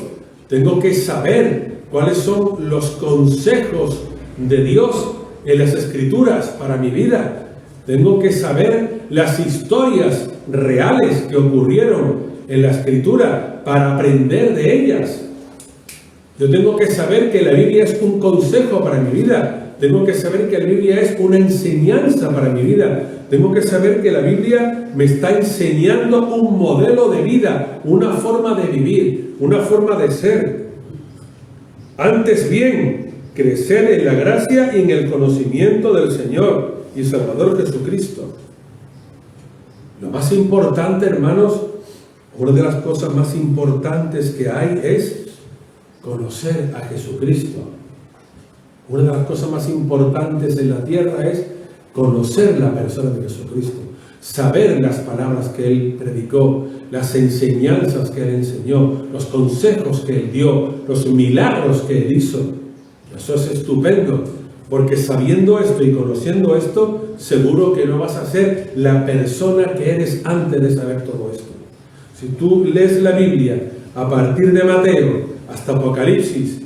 Tengo que saber cuáles son los consejos de Dios en las Escrituras para mi vida. Tengo que saber las historias reales que ocurrieron en la Escritura para aprender de ellas. Yo tengo que saber que la Biblia es un consejo para mi vida. Tengo que saber que la Biblia es una enseñanza para mi vida. Tengo que saber que la Biblia me está enseñando un modelo de vida, una forma de vivir, una forma de ser. Antes bien, crecer en la gracia y en el conocimiento del Señor y Salvador Jesucristo. Lo más importante, hermanos, una de las cosas más importantes que hay es conocer a Jesucristo. Una de las cosas más importantes en la tierra es conocer la persona de Jesucristo, saber las palabras que Él predicó, las enseñanzas que Él enseñó, los consejos que Él dio, los milagros que Él hizo. Eso es estupendo, porque sabiendo esto y conociendo esto, seguro que no vas a ser la persona que eres antes de saber todo esto. Si tú lees la Biblia a partir de Mateo hasta Apocalipsis,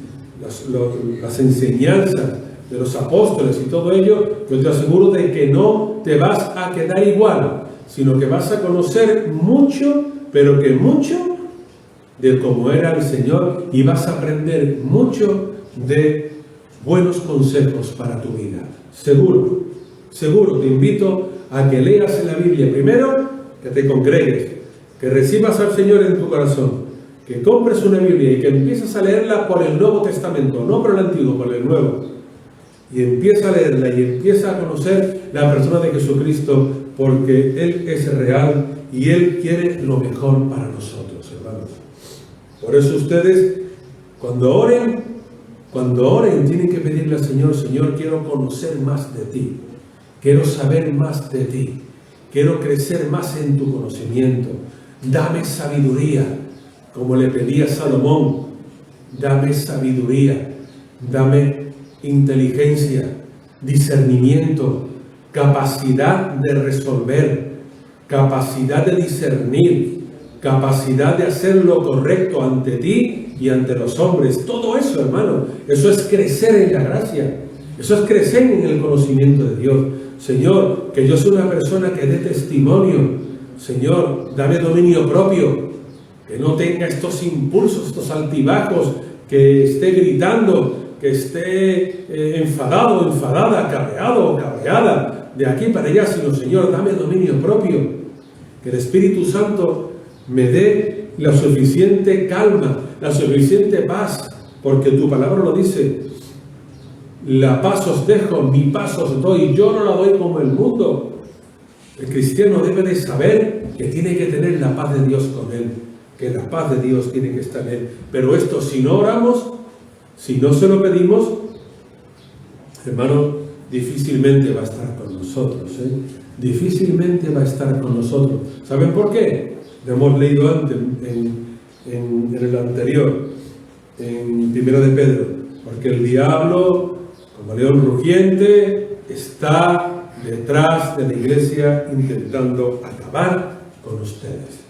las enseñanzas de los apóstoles y todo ello, yo te aseguro de que no te vas a quedar igual, sino que vas a conocer mucho, pero que mucho de cómo era el Señor, y vas a aprender mucho de buenos consejos para tu vida. Seguro, seguro, te invito a que leas en la Biblia primero, que te congregues, que recibas al Señor en tu corazón, que compres una Biblia y que empieces a leerla por el Nuevo Testamento, no por el Antiguo, por el Nuevo. Y empieza a leerla y empieza a conocer la persona de Jesucristo, porque Él es real y Él quiere lo mejor para nosotros, hermanos. Por eso ustedes, cuando oren, tienen que pedirle al Señor: Señor, quiero conocer más de ti, quiero saber más de ti, quiero crecer más en tu conocimiento. Dame sabiduría, como le pedía a Salomón. Dame sabiduría, dame inteligencia, discernimiento, capacidad de resolver, capacidad de discernir, capacidad de hacer lo correcto ante ti y ante los hombres. Todo eso, hermano, eso es crecer en la gracia, eso es crecer en el conocimiento de Dios. Señor, que yo soy una persona que dé testimonio. Señor, dame dominio propio, que no tenga estos impulsos, estos altibajos, que esté gritando que esté enfadado, enfadada, cabreado o cabreada de aquí para allá, sino Señor, dame dominio propio, que el Espíritu Santo me dé la suficiente calma, la suficiente paz, porque tu palabra lo dice, la paz os dejo, mi paz os doy, yo no la doy como el mundo. El cristiano debe de saber que tiene que tener la paz de Dios con él, que la paz de Dios tiene que estar en él. Pero esto, si no oramos, si no se lo pedimos, hermano, difícilmente va a estar con nosotros, difícilmente va a estar con nosotros. ¿Saben por qué? Lo hemos leído antes en el anterior, en 1 de Pedro, porque el diablo, como león rugiente, está detrás de la iglesia intentando acabar con ustedes.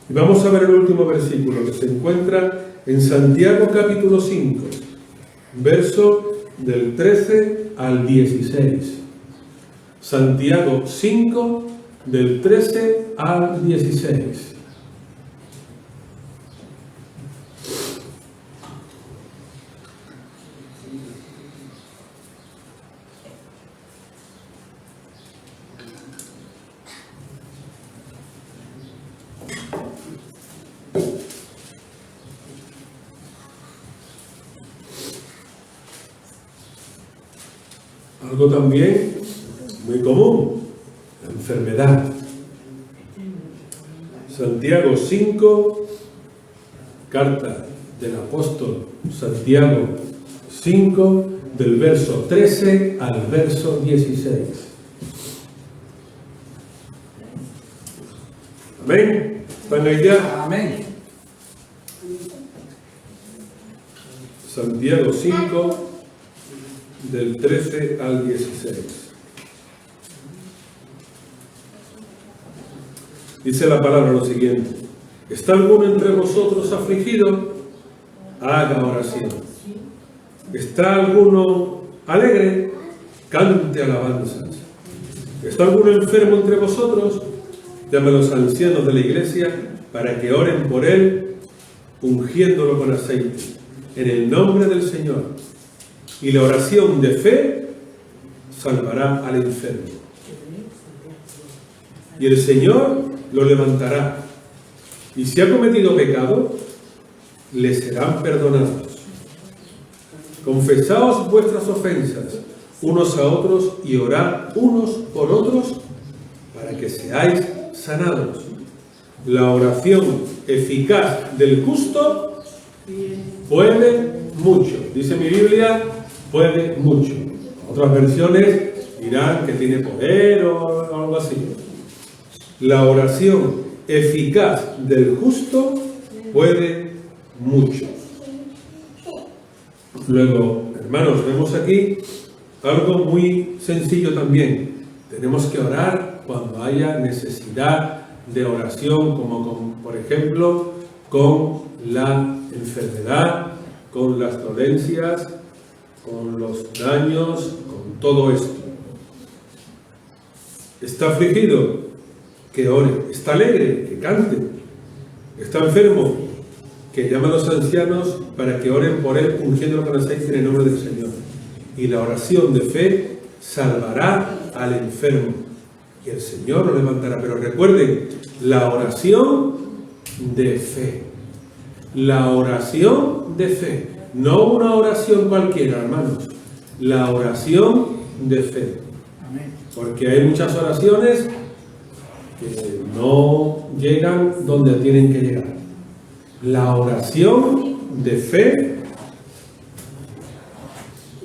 Y vamos a ver el último versículo que se encuentra en Santiago capítulo 5, verso del 13 al 16. Santiago 5, del 13 al 16. Algo también muy común, la enfermedad. Santiago 5, carta del apóstol Santiago 5, del verso 13 al verso 16. Amén. ¿Están ahí ya? Amén. Santiago 5, del 13 al 16. Dice la palabra lo siguiente: ¿está alguno entre vosotros afligido? Haga oración. ¿Está alguno alegre? Cante alabanzas. ¿Está alguno enfermo entre vosotros? Llame a los ancianos de la iglesia para que oren por él, ungiéndolo con aceite, en el nombre del Señor. Y la oración de fe salvará al enfermo. Y el Señor lo levantará. Y si ha cometido pecado, le serán perdonados. Confesaos vuestras ofensas unos a otros y orad unos por otros para que seáis sanados. La oración eficaz del justo puede mucho. Dice mi Biblia, puede mucho. Otras versiones dirán que tiene poder o algo así. La oración eficaz del justo puede mucho. Luego, hermanos, vemos aquí algo muy sencillo también. Tenemos que orar cuando haya necesidad de oración, como por ejemplo con la enfermedad, con las dolencias, con los daños, con todo esto. ¿Está afligido? Que ore. ¿Está alegre? Que cante. ¿Está enfermo? Que llame a los ancianos para que oren por él, ungiéndolo con aceite en el nombre del Señor. Y la oración de fe salvará al enfermo, y el Señor lo levantará. Pero recuerden, la oración de fe. La oración de fe. No una oración cualquiera, hermanos. La oración de fe. Porque hay muchas oraciones que no llegan donde tienen que llegar. La oración de fe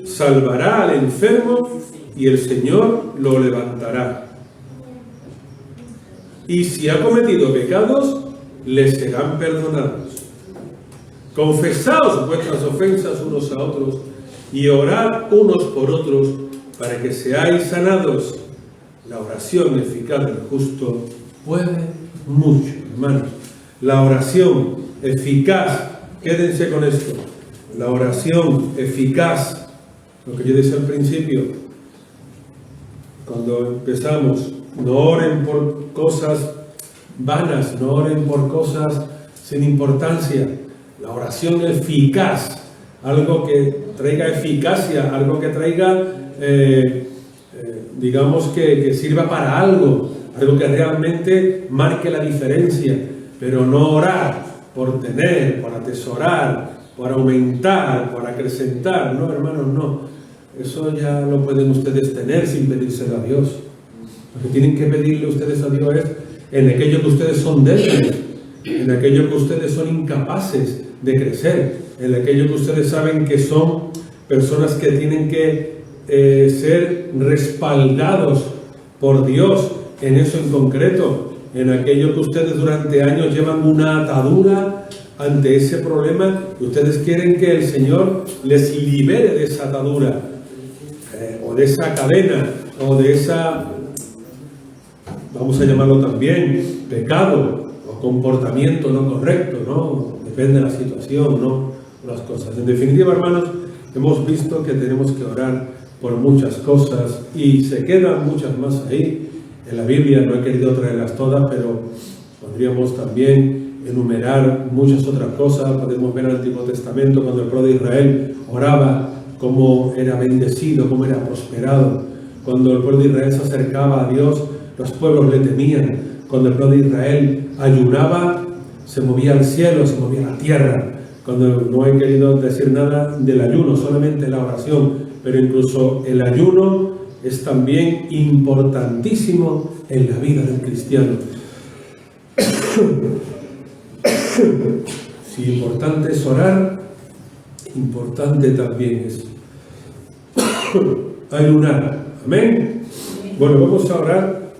salvará al enfermo y el Señor lo levantará. Y si ha cometido pecados, le serán perdonados. Confesaos vuestras ofensas unos a otros y orad unos por otros para que seáis sanados. La oración eficaz del justo puede mucho, hermanos. La oración eficaz, quédense con esto, la oración eficaz, lo que yo decía al principio, cuando empezamos, no oren por cosas vanas, no oren por cosas sin importancia. La oración eficaz algo que traiga eficacia, algo que traiga, digamos que sirva para algo que realmente marque la diferencia, pero no orar por tener, por atesorar, por aumentar, por acrecentar. No, hermanos, no. Eso ya lo pueden ustedes tener sin pedírselo a Dios. Lo que tienen que pedirle ustedes a Dios es en aquello que ustedes son débiles, en aquello que ustedes son incapaces de crecer, en aquello que ustedes saben que son personas que tienen que ser respaldados por Dios en eso en concreto, en aquello que ustedes durante años llevan una atadura ante ese problema, y ustedes quieren que el Señor les libere de esa atadura, o de esa cadena, o de esa, vamos a llamarlo también, pecado, o comportamiento no correcto, ¿no? Depende de la situación, ¿no? Las cosas. En definitiva, hermanos, hemos visto que tenemos que orar por muchas cosas, y se quedan muchas más ahí. En la Biblia no he querido traerlas todas, pero podríamos también enumerar muchas otras cosas. Podemos ver en el Antiguo Testamento cuando el pueblo de Israel oraba, cómo era bendecido, cómo era prosperado. Cuando el pueblo de Israel se acercaba a Dios, los pueblos le temían. Cuando el pueblo de Israel ayunaba, se movía el cielo, se movía la tierra. Cuando no he querido decir nada del ayuno, solamente la oración, pero incluso el ayuno es también importantísimo en la vida del cristiano. Si importante es orar, importante también es ayunar. Amén. Bueno, vamos a orar.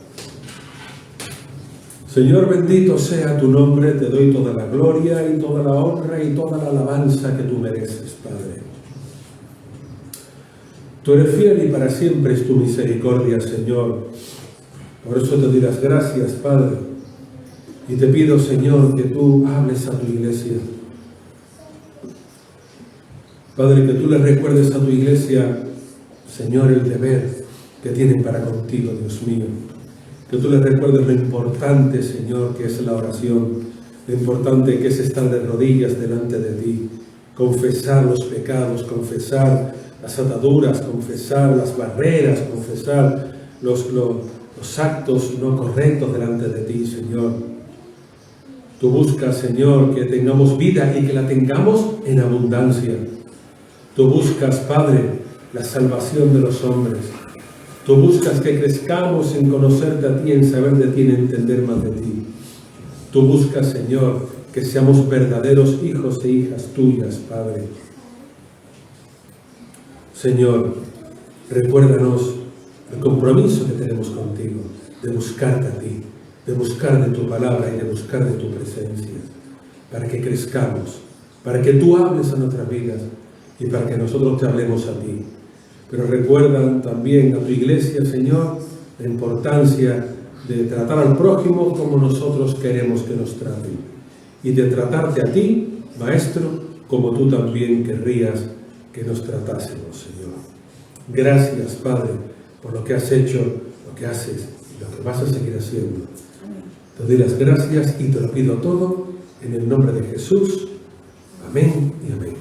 Señor, bendito sea tu nombre, te doy toda la gloria y toda la honra y toda la alabanza que tú mereces, Padre. Tú eres fiel y para siempre es tu misericordia, Señor. Por eso te doy las gracias, Padre. Y te pido, Señor, que tú hables a tu iglesia. Padre, que tú le recuerdes a tu iglesia, Señor, el deber que tienen para contigo, Dios mío. Que tú le recuerdes lo importante, Señor, que es la oración. Lo importante que es estar de rodillas delante de ti. Confesar los pecados, confesar las ataduras, confesar las barreras, confesar los actos no correctos delante de ti, Señor. Tú buscas, Señor, que tengamos vida y que la tengamos en abundancia. Tú buscas, Padre, la salvación de los hombres. Tú buscas que crezcamos en conocerte a ti, en saber de ti, en entender más de ti. Tú buscas, Señor, que seamos verdaderos hijos e hijas tuyas, Padre. Señor, recuérdanos el compromiso que tenemos contigo, de buscarte a ti, de buscar de tu palabra y de buscar de tu presencia, para que crezcamos, para que tú hables a nuestras vidas y para que nosotros te hablemos a ti. Pero recuerda también a tu iglesia, Señor, la importancia de tratar al prójimo como nosotros queremos que nos traten, y de tratarte a ti, Maestro, como tú también querrías que nos tratásemos, Señor. Gracias, Padre, por lo que has hecho, lo que haces y lo que vas a seguir haciendo. Te doy las gracias y te lo pido todo en el nombre de Jesús. Amén y amén.